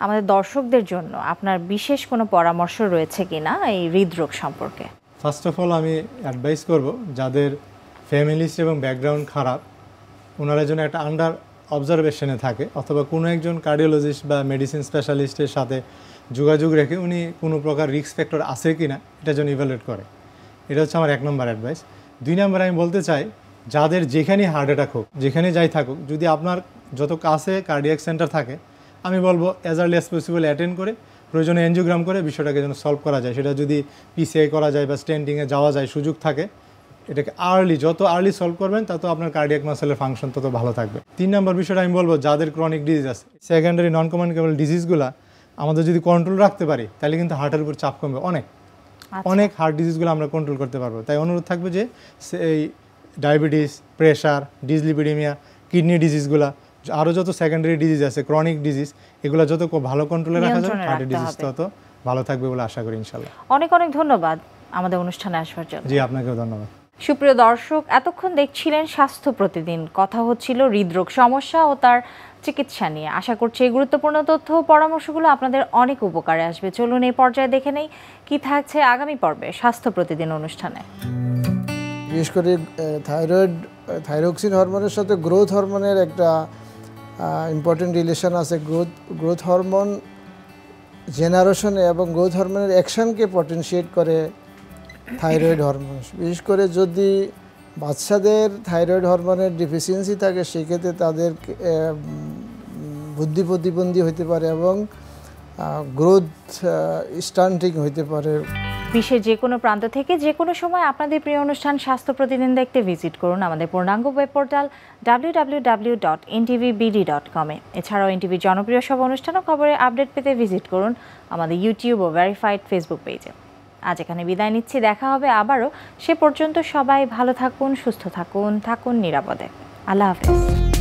আমাদের দর্শকদের জন্য আপনার বিশেষ কোনো পরামর্শ রয়েছে কিনা এই হৃদরোগ সম্পর্কে? ফার্স্ট অফ অল আমি অ্যাডভাইস করব যাদের ফ্যামিলি এবং ব্যাকগ্রাউন্ড খারাপ ওনারা যেন একটা আন্ডার অবজারভেশনে থাকে অথবা কোনো একজন কার্ডিওলজিস্ট বা মেডিসিন স্পেশালিস্টের সাথে যোগাযোগ রেখে উনি কোনো প্রকার রিস্ক ফ্যাক্টর আছে কি না এটা যেন ইভ্যালুয়েট করে। এটা হচ্ছে আমার 1 নম্বর অ্যাডভাইস। 2 নম্বর আমি বলতে চাই যাদের যেখানেই হার্ট অ্যাটাক হোক যেখানে যাই থাকুক যদি আপনার যত কাছে কার্ডিয়াক সেন্টার থাকে আমি বলবো as early as possible attend করে প্রয়োজনে এনজিওগ্রাম করে বিষয়টাকে যেন সলভ করা যায়। সেটা যদি পিসিআই করা যায় বা স্টেন্টিংয়ে যাওয়া যায় সুযোগ থাকে এটাকে যত আর্লি সলভ করবেন তত আপনার কার্ডিয়াক মাসেলের ফাংশন তত ভালো থাকবে। 3 নম্বর বিষয়টা আমি বলবো যাদের ক্রনিক ডিজিজ আছে সেকেন্ডারি নন কমিউনিকেবল ডিজিজগুলো আমাদের যদি কন্ট্রোল রাখতে পারি তাহলে কিন্তু হার্টের উপর চাপ কমবে অনেক হার্ট ডিজিজগুলো আমরা কন্ট্রোল করতে পারবো। তাই অনুরোধ থাকবে যে এই ডায়াবেটিস, প্রেশার, ডিসলিপিডিমিয়া, কিডনি ডিজিজগুলো আরও যত সেকেন্ডারি ডিজিজ আছে ক্রনিক ডিজিজ এগুলো যত ভালো কন্ট্রোলে রাখা যাবে হার্টের ডিজিজ তত ভালো থাকবে বলে আশা করি ইনশাল্লাহ। অনেক ধন্যবাদ আমাদের অনুষ্ঠানে আসবার জন্য। জি আপনাকেও ধন্যবাদ। সুপ্রিয় দর্শক, এতক্ষণ দেখছিলেন স্বাস্থ্য প্রতিদিন। কথা হচ্ছিল হৃদরোগ সমস্যা ও তার চিকিৎসা নিয়ে। আশা করছি এই গুরুত্বপূর্ণ তথ্য ও পরামর্শগুলো আপনাদের অনেক উপকারে আসবে। চলুন এই পর্যায়ে দেখে নেই কি থাকছে আগামী পর্বে স্বাস্থ্য প্রতিদিন অনুষ্ঠানে। বিশেষ করে থাইরক্সিন হরমোনের সাথে গ্রোথ হরমোনের একটা ইম্পর্টেন্ট রিলেশন আছে। গ্রোথ হরমোন জেনারেশনে এবং গ্রোথ হরমোনের অ্যাকশনকে পটেনশিয়েট করে থাইরয়েড হরমোন। বিশেষ করে যদি বাচ্চাদের থাইরয়েড হরমোনের ডিফিসিয়েন্সি থাকে সেক্ষেত্রে তাদের বুদ্ধি প্রতিবন্ধী হতে পারে এবং গ্রোথ স্টান্টিং হতে পারে। বিশ্বের যে কোনো প্রান্ত থেকে যে কোনো সময় আপনাদের প্রিয় অনুষ্ঠান স্বাস্থ্য প্রতিদিন দেখতে ভিজিট করুন আমাদের পূর্ণাঙ্গ ওয়েব পোর্টাল www.ntvbd.com এ। এছাড়াও এনটিভির জনপ্রিয় সব অনুষ্ঠান ও খবরের আপডেট পেতে ভিজিট করুন আমাদের ইউটিউব ও ভেরিফাইড ফেসবুক পেজে। আজ এখানে বিদায় নিচ্ছি, দেখা হবে আবারও। সে পর্যন্ত সবাই ভালো থাকুন, সুস্থ থাকুন, থাকুন নিরাপদে। আল্লাহ হাফেজ।